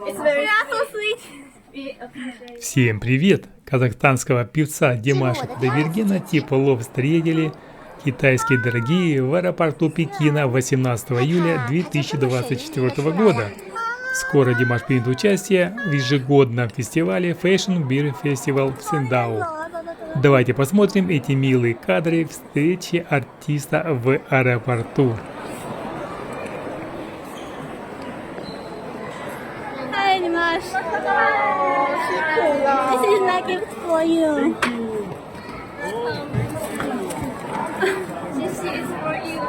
It's very so sweet. We appreciate. Всем привет! Казахстанского певца Димаша Кудайбергена типа Love встретили китайские дорогие в аэропорту Пекина 18 июля 2024 года. Скоро Димаш примет участие в ежегодном фестивале Fashion Beer Festival в Циндао. Давайте посмотрим эти милые кадры встречи артиста в аэропорту. Hi, Dimash. This is my gift for you. This is for you.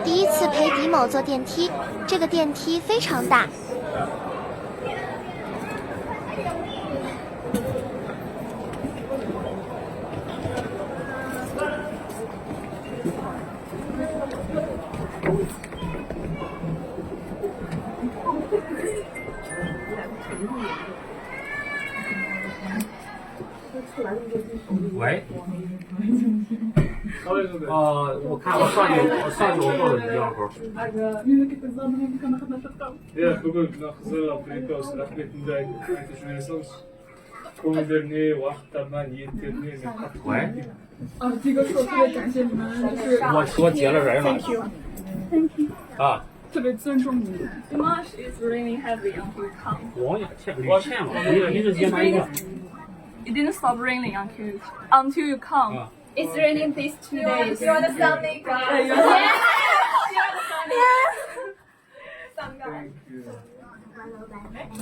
第一次陪迪某坐电梯，这个电梯非常大。喂。我看我算计我报的要号。Ja, бүгін қызыға приказ рахметімді айтып жібере салыңыз. көңілдеріне, уақыттарына, ниеттеріне мен қатты 喂，这个说特别感谢你们，就是我接了人了。啊，特别尊重你们。 Dimash is raining heavy until you come. 我欠嘛，你是接哪一个？ It didn't stop raining until you come. 啊。 It's raining these 2 days. You are the sunny guy. Yeah, you're the- Sun guy. Thank you.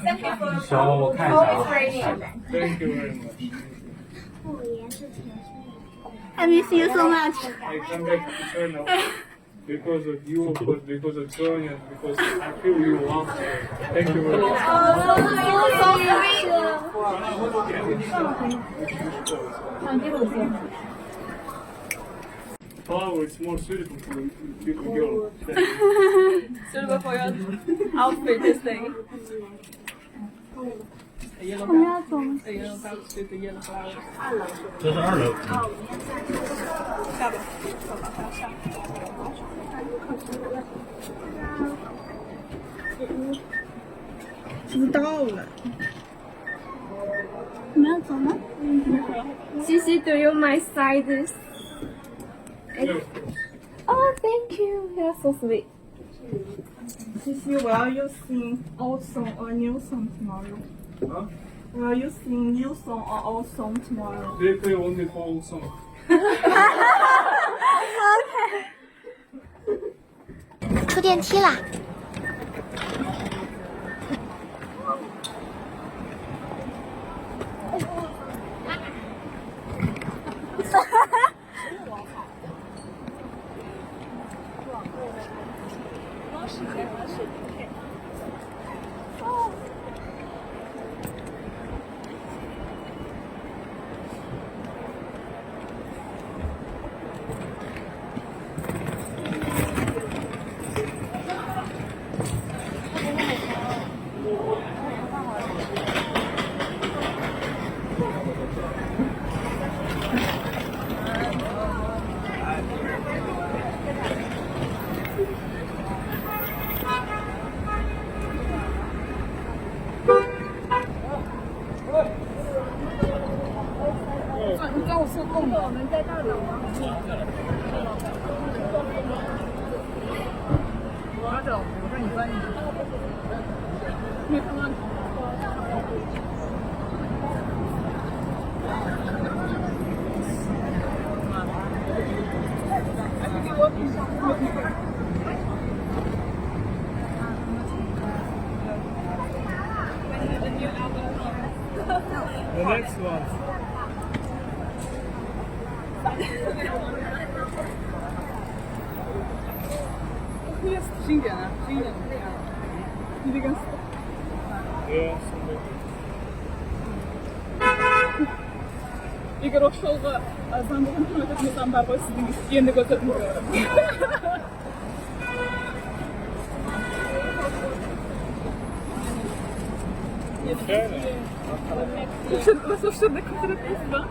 Thank you for 行，我看一下 always 啊。 raining. Thank you very much. I miss you so much. I come back to China because of you, because of Johnny, and because I feel you want to. Thank you very much. Flower is more suitable for a beautiful girl. Suitable for your outfit this day. A yellow bag with the yellow flowers. 这是2楼。下吧，走吧，下。知道了。我们要走吗？Cici, do you my sizes? Oh, thank you. You're so sweet. 其实我要又 sing old song or new song tomorrow. Huh? 我要又 sing new song or old song tomorrow. They play only old song. 出电梯啦！你跟我说够了。我们在大岛吗？我走，我说你翻译。没看到。The next one. Jest, Schengen. Schengen. Ja, сондай. Егер осы жолғы заңдылығын кім өтетін болсам бар ғой сіздің енді көрсетіп көрем. Осы жерде кім тұрады ба?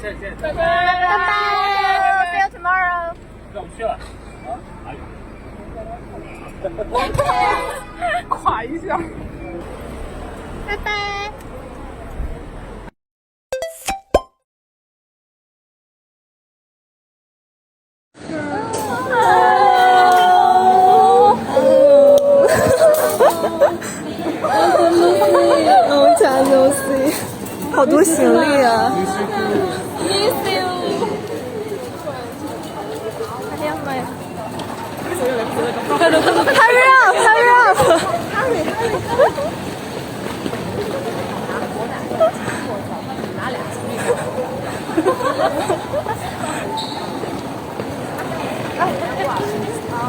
再见。拜拜 ，See you tomorrow。让我们去了。垮一下。拜拜。好多行李啊！Hurry up! Hurry up!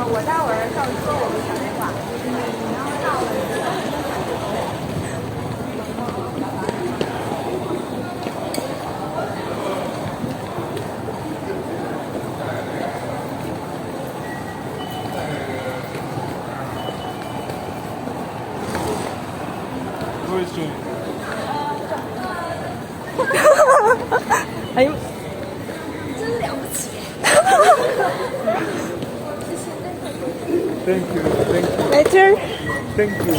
我待会儿上车我会打电话，然后到了。哎呦，真了不起！ Thank you, thank you, later. thank you.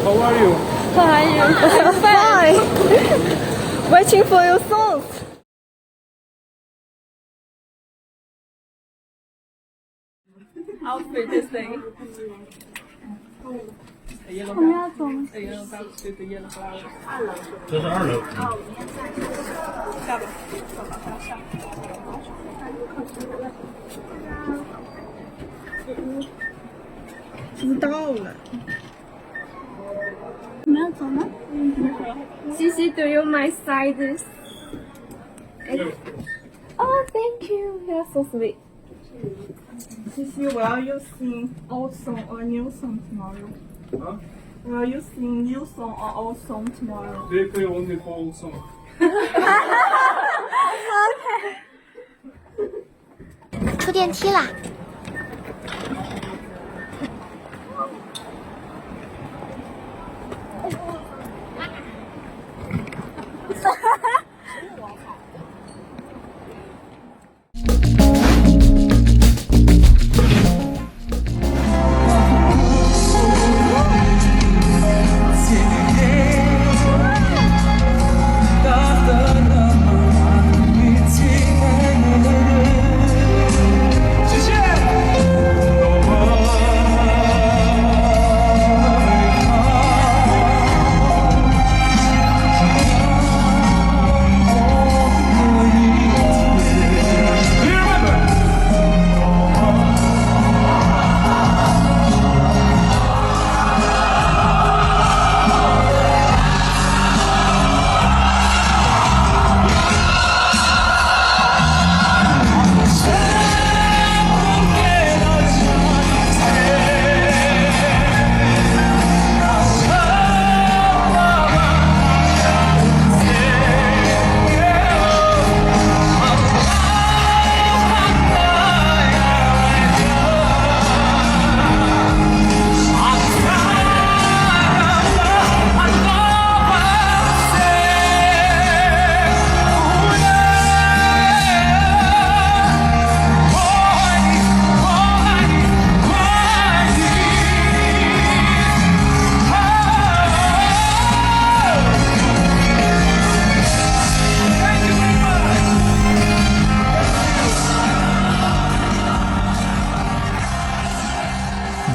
How are you? How are you? I'm fine. Waiting for your songs. Outfit this day. A yellow bag. A yellow bag with the yellow flowers. 这是2楼。下吧。知道了。我们要走吗？Cici, do you mind sign this? Oh, thank you. You're so sweet. Cici, will you sing old song or new song tomorrow? Huh? Will you sing new song or old song tomorrow? They play only old song. 出电梯啦！谢谢。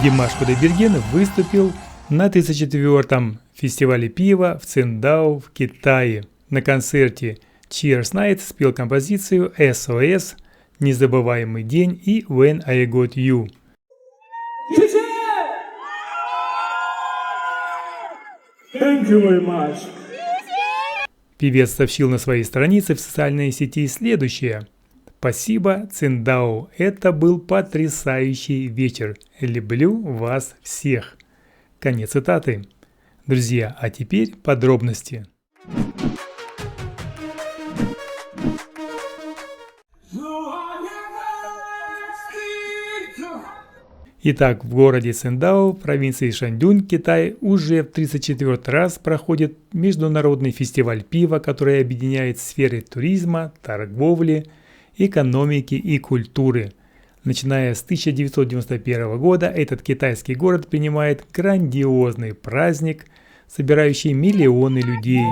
Димаш Кудайберген выступил на 34-м фестивале пива в Циндао в Китае. На концерте Cheers Night спел композицию SOS, Незабываемый день и When I Got You. Thank you very much. Певец сообщил на своей странице в социальной сети следующее. Спасибо, Циндао, это был потрясающий вечер. Люблю вас всех. Конец цитаты. Друзья, а теперь подробности. Итак, в городе Циндао, провинции Шаньдунь, Китай, уже в 34-й раз проходит международный фестиваль пива, который объединяет сферы туризма, торговли, экономики и культуры. Начиная с 1991 года этот китайский город принимает грандиозный праздник, собирающий миллионы людей.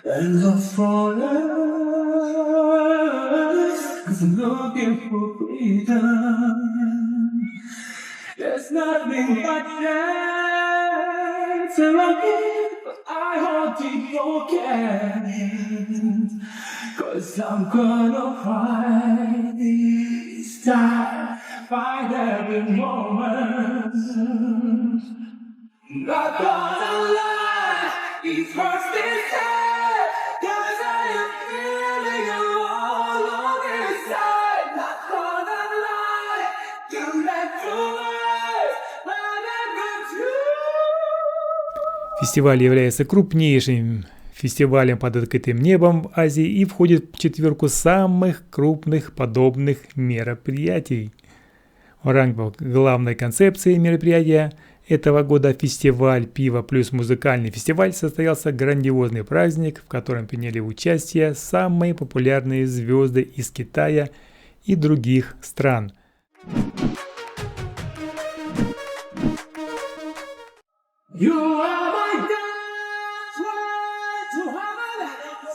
And the forest is looking for freedom. There's nothing but chance around here, but I hold deep broken. 'Cause I'm gonna fight this time, fight every moment. Not gonna lie, it hurts this time, 'cause I am feeling all on inside. Not gonna lie, you let your life, I never do. Фестиваль является крупнейшим фестивалем под открытым небом в Азии и входит в четверку самых крупных подобных мероприятий. В рамках главной концепции мероприятия этого года фестиваль пива плюс музыкальный фестиваль состоялся грандиозный праздник, в котором приняли участие самые популярные звезды из Китая и других стран. You are my gateway to heaven.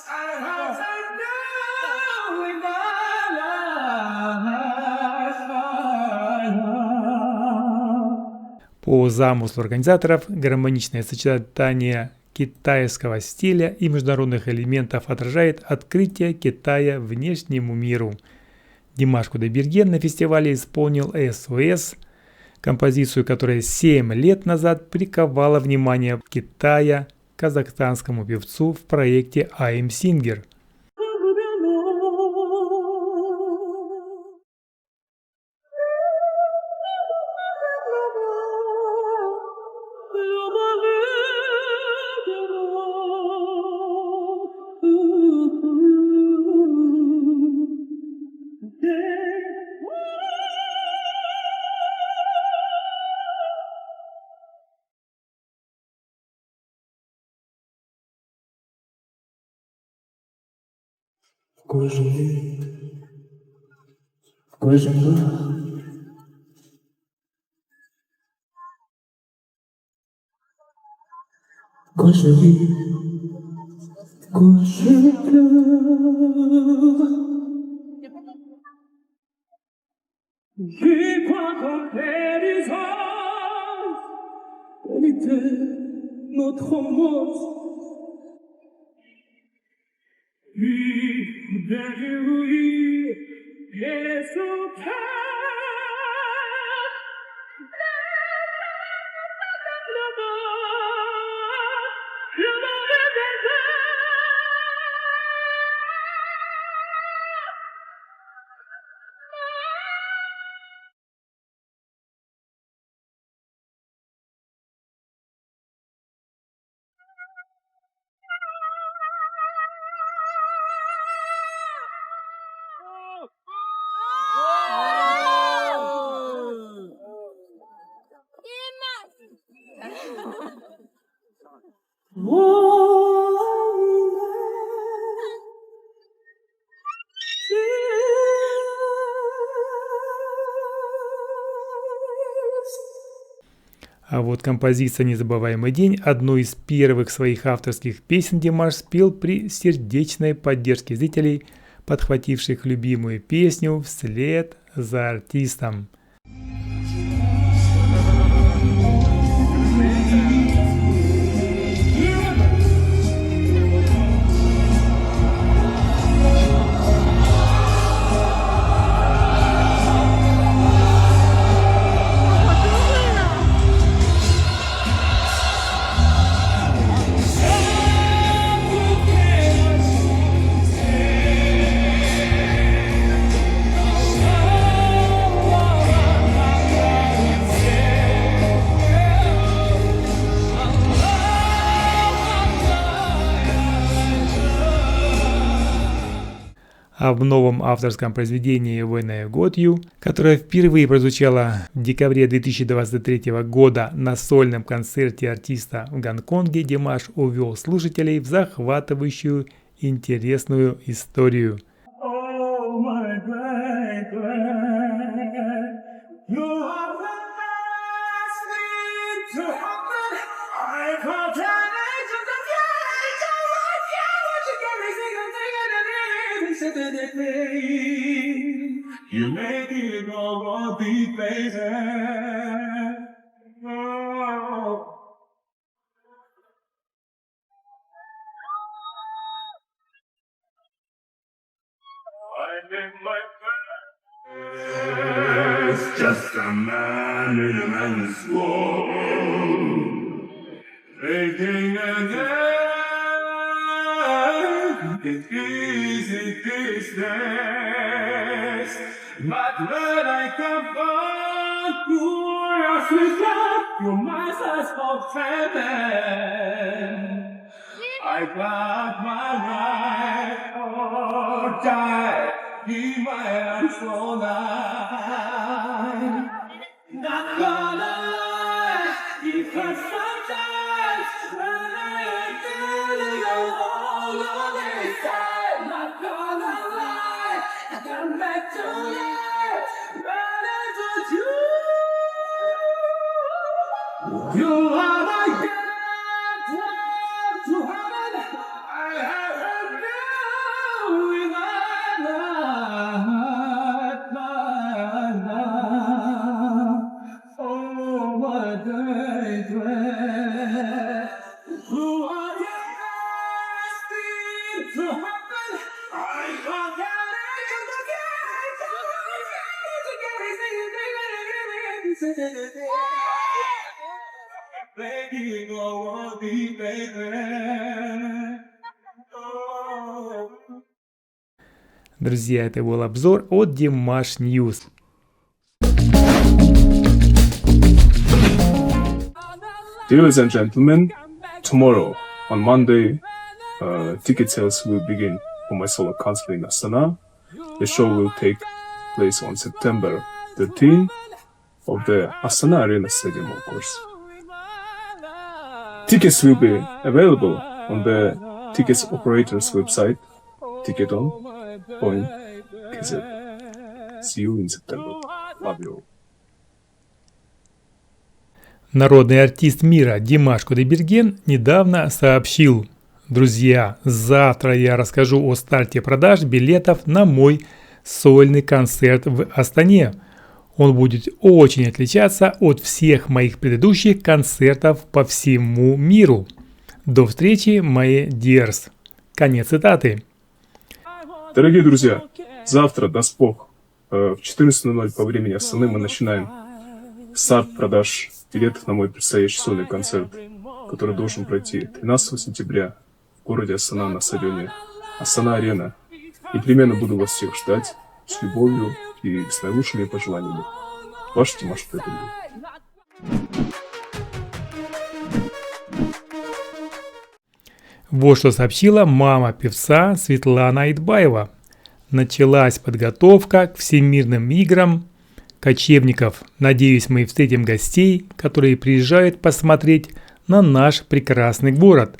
I have to know in my life. По замыслу организаторов, гармоничное сочетание китайского стиля и международных элементов отражает открытие Китая внешнему миру. Димаш Кудайберген на фестивале исполнил SOS, композицию, которая 7 лет назад приковала внимание Китая к казахстанскому певцу в проекте I'm Singer. В кожен Qui croit qu'on fait des hommes, elle était notre mort. Oui, oui, et son cœur. А вот композиция «Незабываемый день», одну из первых своих авторских песен Димаш спел при сердечной поддержке зрителей, подхвативших любимую песню вслед за артистом. А в новом авторском произведении «When I Got You», которое впервые прозвучало в декабре 2023 года на сольном концерте артиста в Гонконге, Димаш увел слушателей в захватывающую интересную историю. Oh, my baby, you have the best thing to happen. I can't manage to get it. I can't let you get me you make it go deep, baby. Oh. I'm in my best, just a man in a man's world, making an end. It's easy these days, but when I come back to your sweet love, your mind's as fulfilling. I got my right or die, be my hands all night. Not gonna lie, because sometimes when I am feeling alone on this side, not gonna lie, I come back to life, but it's with you. You are my God. To heaven, I have heard you in my life. Oh, what a day to end. Who are you asking to happen? I can't get it. Begging over the baby. Друзья, это был обзор от Dimash News. Ladies and gentlemen, tomorrow on Monday, ticket sales will begin for my solo concert in Astana. The show will take place on September 13 of the Astana Arena Stadium, of course. Tickets will be available on the tickets operator's website, ticketon.kz. See you in September. Love you all. Народный артист мира Димаш Кудайберген недавно сообщил: друзья, завтра я расскажу о старте продаж билетов на мой сольный концерт в Астане. Он будет очень отличаться от всех моих предыдущих концертов по всему миру. До встречи, мои dears. Конец цитаты. Дорогие друзья, завтра, даст Бог, в 14:00 по времени Астаны мы начинаем старт продаж билетов на мой предстоящий сольный концерт, который должен пройти 13 сентября в городе Астана на стадионе Астана Арена. Непременно буду вас всех ждать с любовью и с наилучшими пожеланиями. Ваш Димаш Кудайберген. Вот что сообщила мама певца Светлана Айтбаева. Началась подготовка к всемирным играм кочевников. Надеюсь, мы встретим гостей, которые приезжают посмотреть на наш прекрасный город.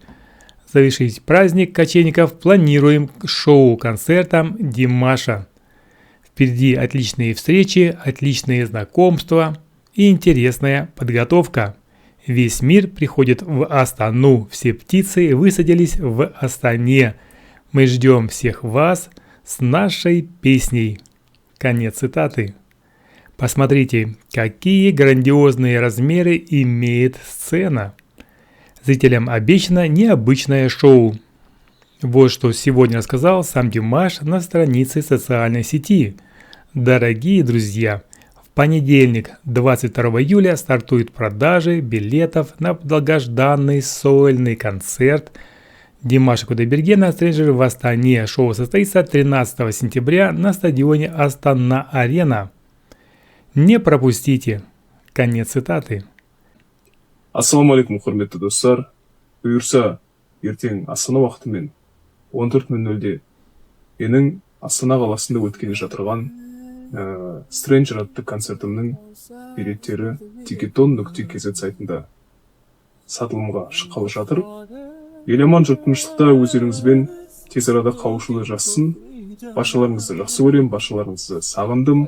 Завершить праздник кочевников планируем шоу-концертом Димаша. Впереди отличные встречи, отличные знакомства и интересная подготовка. Весь мир приходит в Астану, все птицы высадились в Астане. Мы ждем всех вас с нашей песней. Конец цитаты. Посмотрите, какие грандиозные размеры имеет сцена. Зрителям обещано необычное шоу. Вот что сегодня рассказал сам Димаш на странице социальной сети. Дорогие друзья, в понедельник, 22 июля, стартуют продажи билетов на долгожданный сольный концерт Димаша Кудайбергена «Stranger» в Астане. Шоу состоится 13 сентября на стадионе Астана-Арена. Не пропустите. Конец цитаты. Ассалаумалейкум, құрметті достар. Бұйырса, ертең Астана уақытымен 14:00-де менің Астана қаласында өткелі жатырған Stranger атты концертімнің билеттері ticket.kz сайтында сатылымға шыққалы жатыр. Еламан жұртмыштықта өздеріңізбен тез арада қауышуды жазсын. Баршаларыңызды жақсы көрем, баршаларыңызды сағындым.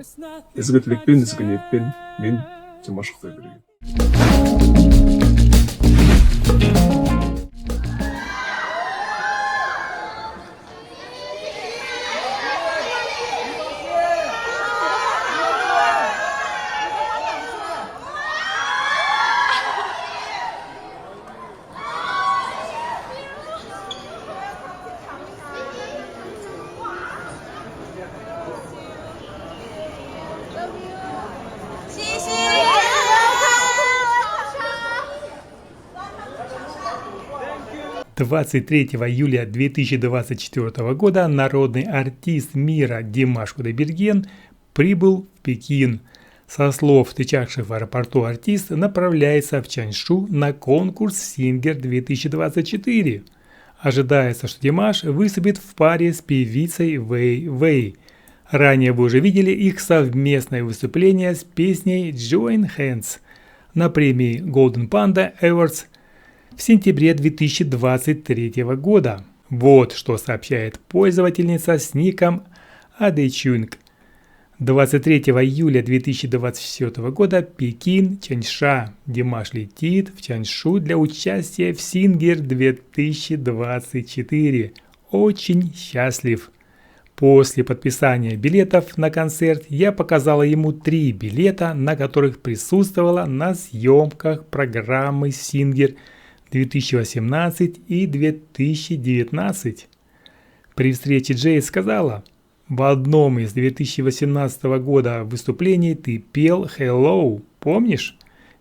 Ізгі тілекпен, ізгі ниетпен мен Димаш Кудайберген. – 23 июля 2024 года народный артист мира Димаш Кудайберген прибыл в Пекин. Со слов встречавших в аэропорту артист направляется в Чаншу на конкурс Singer 2024. Ожидается, что Димаш выступит в паре с певицей Вэй Вэй. Ранее вы уже видели их совместное выступление с песней Join Hands на премии Golden Panda Awards в сентябре 2023 года. Вот что сообщает пользовательница с ником Adechung. 23 июля 2024 года Пекин, Чанша. Димаш летит в Чаншу для участия в Singer 2024. Очень счастлив. После подписания билетов на концерт я показала ему 3 билета, на которых присутствовала на съемках программы Singer 2018 и 2019. При встрече Джейд сказала: в одном из 2018 года выступлений ты пел «Hello», помнишь?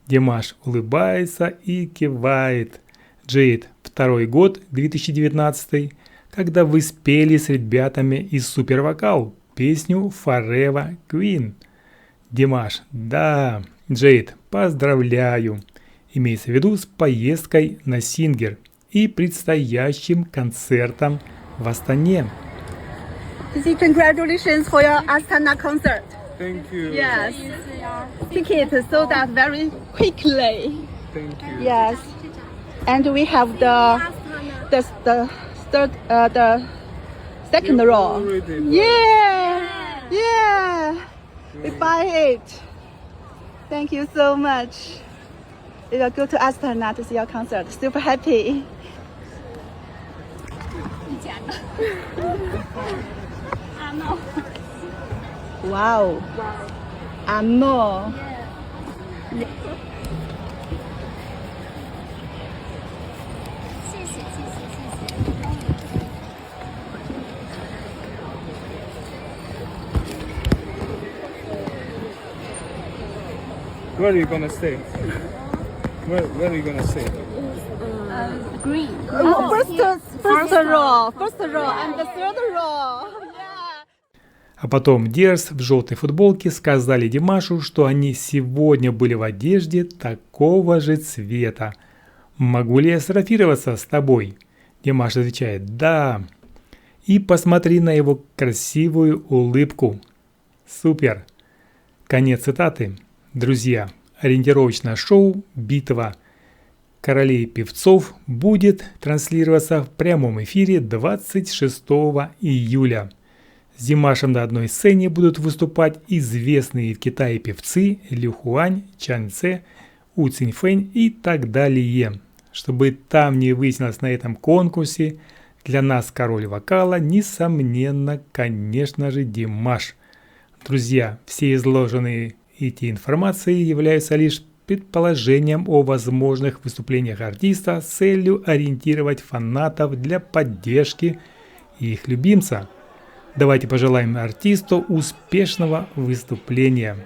Димаш улыбается и кивает. Джейд, второй год, 2019, когда вы спели с ребятами из Супервокал песню «Forever Queen». Димаш, да. Джейд, поздравляю. Имеется в виду с поездкой на Singer и предстоящим концертом в Астане. Congratulations for your Astana concert. Thank you. Yes. Tickets sold out very quickly. Thank you. Yes. And we have the second row. Yeah. We buy it. Thank you so much. We will go to Astana to see your concert. Super happy. Wow. Ano. Where are you gonna stay? Where are you gonna stay? Green. First row, and the third row. А потом Дерс в желтой футболке сказали Димашу, что они сегодня были в одежде такого же цвета. «Могу ли я сфотографироваться с тобой?» Димаш отвечает «Да». И посмотри на его красивую улыбку. Супер! Конец цитаты. Друзья, ориентировочное шоу «Битва королей певцов» будет транслироваться в прямом эфире 26 июля. С Димашем на одной сцене будут выступать известные в Китае певцы Лю Хуань, Чан Цэ, У Циньфэнь и так далее. Чтобы там не выяснилось на этом конкурсе, для нас король вокала, несомненно, конечно же, Димаш. Друзья, все изложенные эти информации являются лишь предположением о возможных выступлениях артиста с целью ориентировать фанатов для поддержки их любимца. Давайте пожелаем артисту успешного выступления.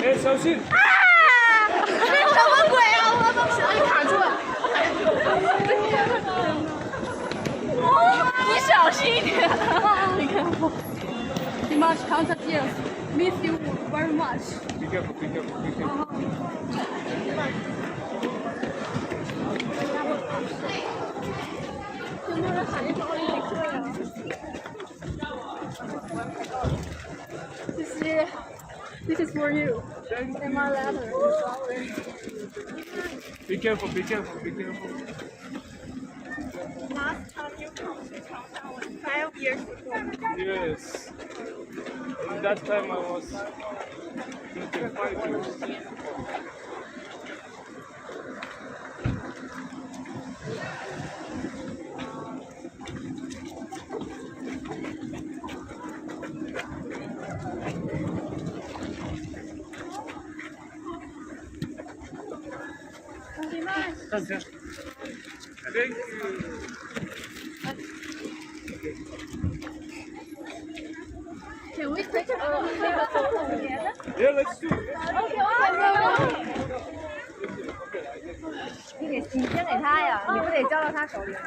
哎，小心！这什么鬼啊！我手里卡住了。你小心一点。你看我。Dimash, contact yes. Miss you very much. Be careful, be careful, be careful. This is for you. And my letter. Be careful, be careful, be careful. Last time you come to Changchun was 5 years ago. Yes. And that time I was 25 years. Thank you. Can we take a photo together? Yeah, let's do it. Okay. 你先给他呀，你不得交到他手里吗？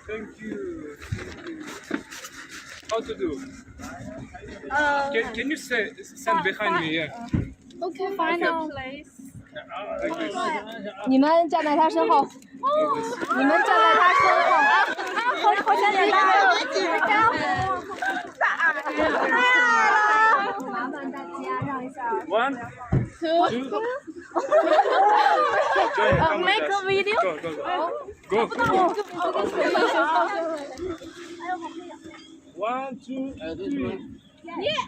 Thank you. How to do? Can you stand behind me? Yeah. Okay, find a place. Like this. 你们站在他身后。你们站在他身后。好简单哦。麻烦大家让一下。 1, 2. Make a video. Go. Go. 1, 2, 3. Yes.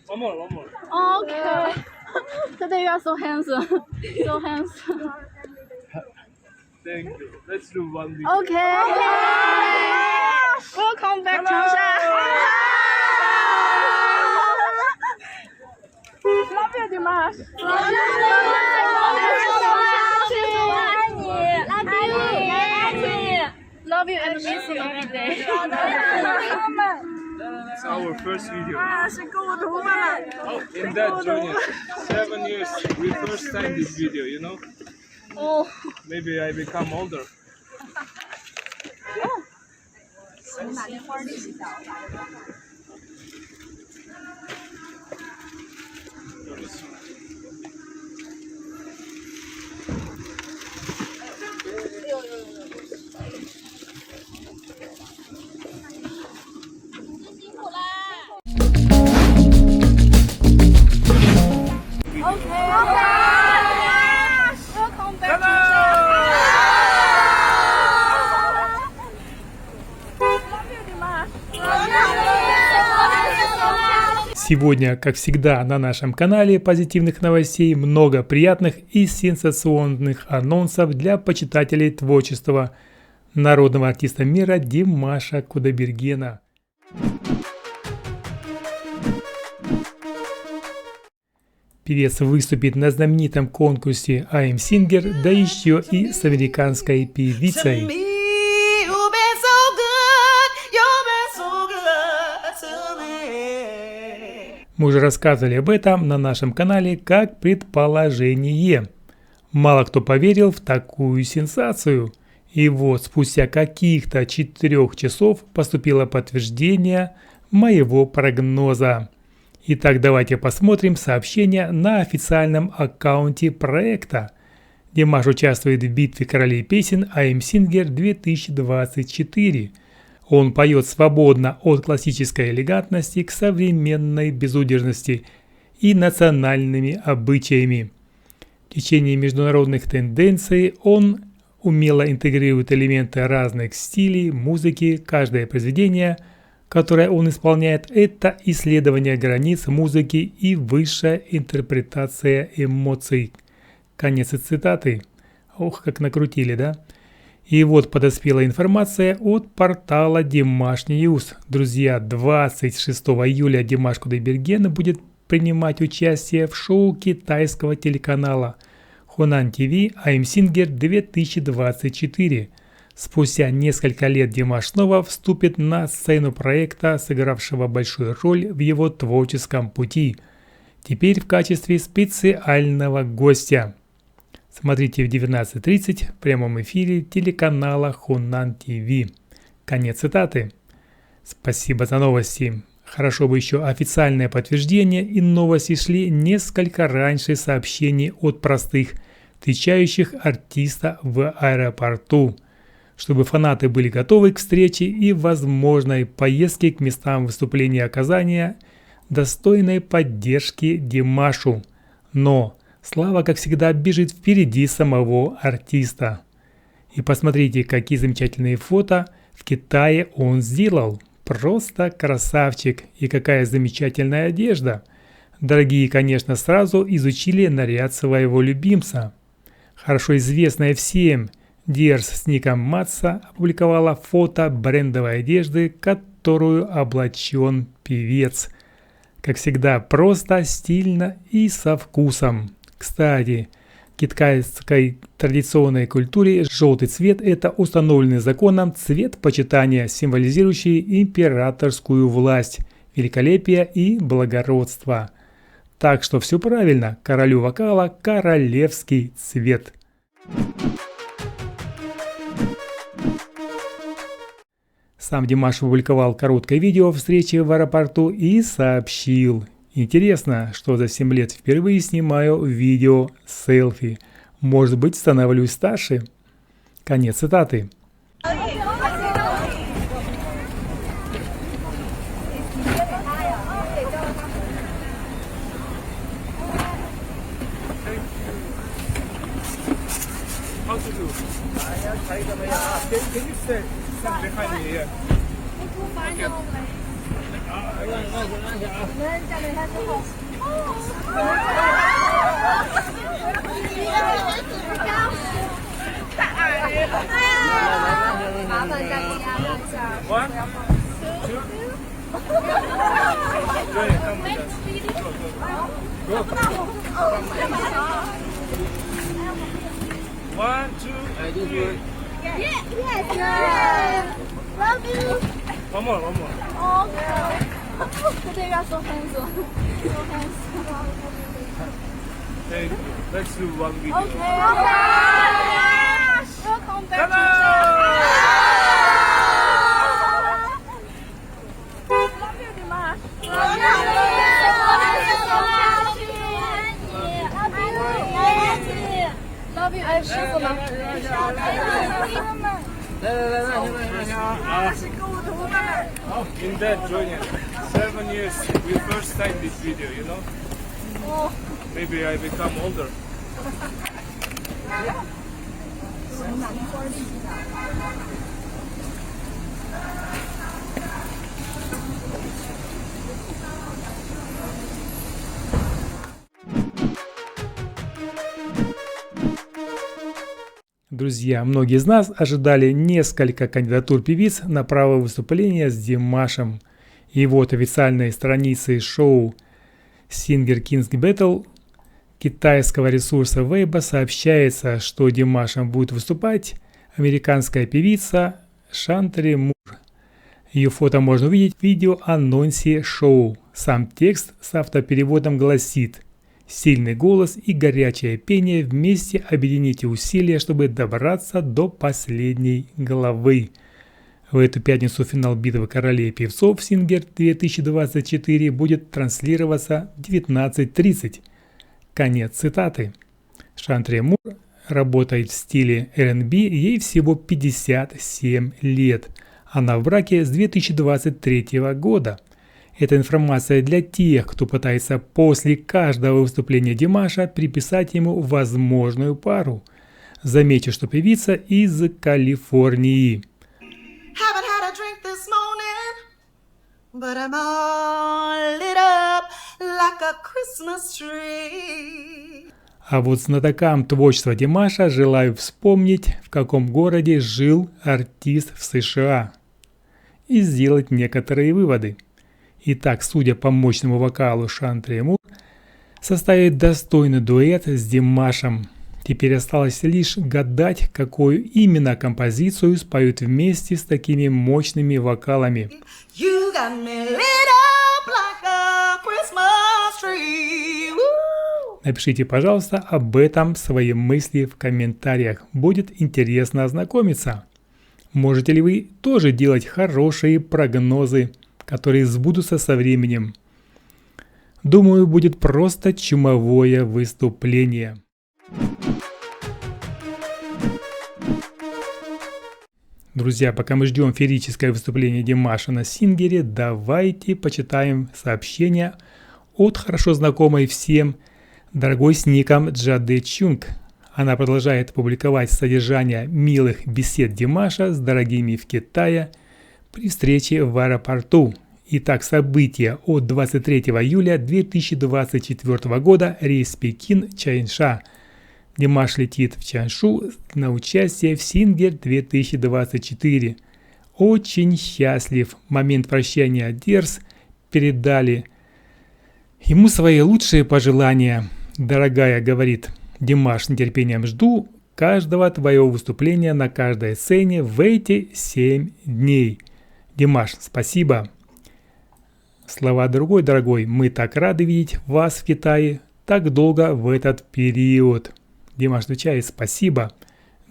One more. Okay. Today you are so handsome. So handsome. Thank you. Let's do one video. Okay. Welcome back, Changsha. Love you, Dimash. Love you and miss you every day. It's our first video. Oh, in that journey, 7 years, we first time this video, you know? Oh. Maybe I become older. Welcome back. Сегодня, как всегда, на нашем канале позитивных новостей много приятных и сенсационных анонсов для почитателей творчества народного артиста мира Димаша Кудайбергена. Певец выступит на знаменитом конкурсе I'm Singer, да еще и с американской певицей. Мы уже рассказывали об этом на нашем канале как предположение. Мало кто поверил в такую сенсацию. И вот спустя каких-то 4 часов поступило подтверждение моего прогноза. Итак, давайте посмотрим сообщение на официальном аккаунте проекта. Димаш участвует в битве королей песен I Am Singer 2024. Он поет свободно от классической элегантности к современной безудержности и национальными обычаями. В течение международных тенденций он умело интегрирует элементы разных стилей музыки. Каждое произведение, которое он исполняет, это исследование границ музыки и высшая интерпретация эмоций. Конец цитаты. Ох, как накрутили, да? И вот подоспела информация от портала Dimash News. Друзья, 26 июля Димаш Кудайберген будет принимать участие в шоу китайского телеканала Hunan TV I Am Singer 2024. Спустя несколько лет Димаш снова вступит на сцену проекта, сыгравшего большую роль в его творческом пути. Теперь в качестве специального гостя. Смотрите в 19:30 в прямом эфире телеканала Hunan TV. Конец цитаты. Спасибо за новости. Хорошо бы еще официальное подтверждение, и новости шли несколько раньше сообщений от простых, встречающих артиста в аэропорту, чтобы фанаты были готовы к встрече и возможной поездке к местам выступления оказания достойной поддержки Димашу. Но слава, как всегда, бежит впереди самого артиста. И посмотрите, какие замечательные фото в Китае он сделал. Просто красавчик. И какая замечательная одежда. Дорогие, конечно, сразу изучили наряд своего любимца. Хорошо известная всем Диарс с ником Матса опубликовала фото брендовой одежды, которую облачен певец. Как всегда, просто, стильно и со вкусом. Кстати, в китайской традиционной культуре желтый цвет – это установленный законом цвет почитания, символизирующий императорскую власть, великолепие и благородство. Так что все правильно, королю вокала королевский цвет. Сам Димаш опубликовал короткое видео встречи в аэропорту и сообщил: интересно, что за 7 лет впервые снимаю видео селфи. Может быть, становлюсь старше. Конец цитаты. One, two, three. Yes. Love you. One more. Today you are so handsome. So handsome. Hey, let's do one video. Okay. Welcome back Come to Love you, Dimash. Love you. I have sugar. In that journey, 7 years, we first time this video, you know? Maybe I become older. Друзья, многие из нас ожидали несколько кандидатур певиц на право выступления с Димашем. И вот официальной страницей шоу Singer Kings Battle китайского ресурса Weibo сообщается, что Димашем будет выступать американская певица Шантри Мур. Ее фото можно увидеть в видеоанонсе шоу. Сам текст с автопереводом гласит: «Сильный голос и горячее пение вместе объедините усилия, чтобы добраться до последней главы». В эту пятницу финал битвы королей и певцов Сингер 2024 будет транслироваться в 19:30. Конец цитаты. Шантре Мур работает в стиле R&B, ей всего 57 лет. Она в браке с 2023 года. Эта информация для тех, кто пытается после каждого выступления Димаша приписать ему возможную пару. Замечу, что певица из Калифорнии. Haven't had a drink this morning, but I'm all lit up like a Christmas tree. А вот знатокам творчества Димаша желаю вспомнить, в каком городе жил артист в США, и сделать некоторые выводы. Итак, судя по мощному вокалу Шантре Мур, составит достойный дуэт с Димашем. Теперь осталось лишь гадать, какую именно композицию споют вместе с такими мощными вокалами. You got me lit up like a Christmas tree. Woo! Напишите, пожалуйста, об этом свои мысли в комментариях. Будет интересно ознакомиться. Можете ли вы тоже делать хорошие прогнозы, которые сбудутся со временем? Думаю, будет просто чумовое выступление. Друзья, пока мы ждем феерическое выступление Димаша на Сингере, давайте почитаем сообщения от хорошо знакомой всем дорогой с ником Джаде Чунг. Она продолжает публиковать содержание милых бесед Димаша с дорогими в Китае при встрече в аэропорту. Итак, события от 23 июля 2024 года, рейс Пекин-Чанша. Димаш летит в Чаншу на участие в Сингер 2024. Очень счастлив. Момент прощания Дерс передали ему свои лучшие пожелания. «Дорогая, — говорит Димаш, — с нетерпением жду каждого твоего выступления на каждой сцене в эти 7 дней. Димаш, спасибо». Слова другой, дорогой, мы так рады видеть вас в Китае так долго в этот период. Димаш отвечает: спасибо.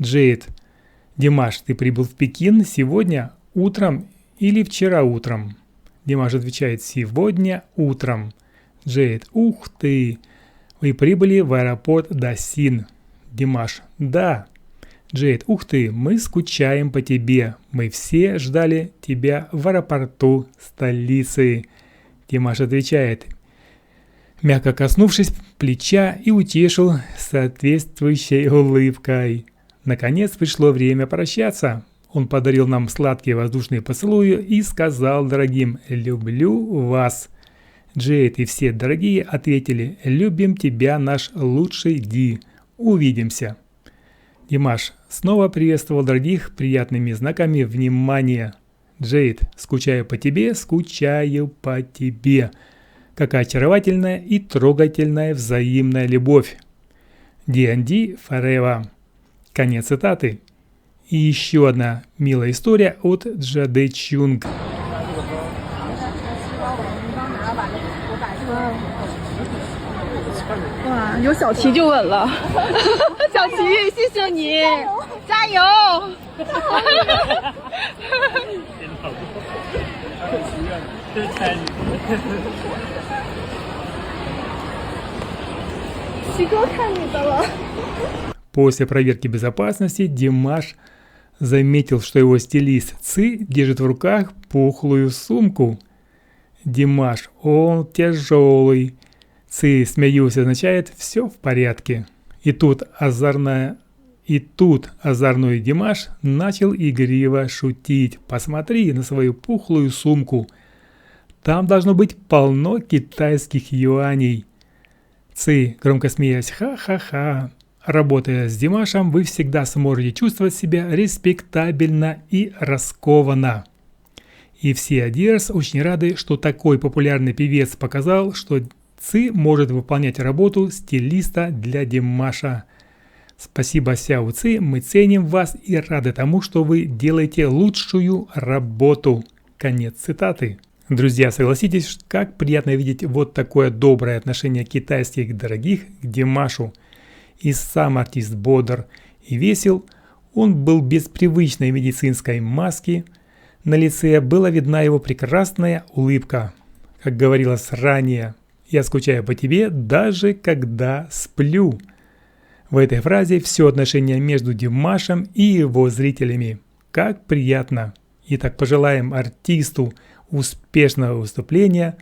Джейд: Димаш, ты прибыл в Пекин сегодня утром или вчера утром? Димаш отвечает: сегодня утром. Джейд: ух ты, вы прибыли в аэропорт Дасин. Димаш: да. Джейд: ух ты, мы скучаем по тебе. Мы все ждали тебя в аэропорту столицы. Димаш отвечает, мягко коснувшись плеча, и утешил соответствующей улыбкой. Наконец пришло время прощаться. Он подарил нам сладкие воздушные поцелуи и сказал дорогим: люблю вас. Джейд и все дорогие ответили: любим тебя, наш лучший Ди. Увидимся. Димаш снова приветствовал дорогих приятными знаками внимания. Джейд: скучаю по тебе, скучаю по тебе. Какая очаровательная и трогательная взаимная любовь. D&D Forever. Конец цитаты. И еще одна милая история от Джаде Чунг. 哇，有小题就稳了。小题，谢谢你，加油！齐哥看你的了。 После проверки безопасности Димаш заметил, что его стилист Ци держит в руках пухлую сумку. Димаш: он тяжелый. Ци, смеюсь, означает «все в порядке». И тут озорной Димаш начал игриво шутить. Посмотри на свою пухлую сумку. Там должно быть полно китайских юаней. Ци, громко смеясь: ха-ха-ха. Работая с Димашем, вы всегда сможете чувствовать себя респектабельно и раскованно. И все Адирс очень рады, что такой популярный певец показал, что Ци может выполнять работу стилиста для Димаша. Спасибо, Сяо Ци, мы ценим вас и рады тому, что вы делаете лучшую работу. Конец цитаты. Друзья, согласитесь, как приятно видеть вот такое доброе отношение китайских дорогих к Димашу. И сам артист бодр и весел, он был без привычной медицинской маски, на лице была видна его прекрасная улыбка. Как говорилось ранее, «Я скучаю по тебе, даже когда сплю». В этой фразе все отношение между Димашем и его зрителями. Как приятно! Итак, пожелаем артисту успешного выступления.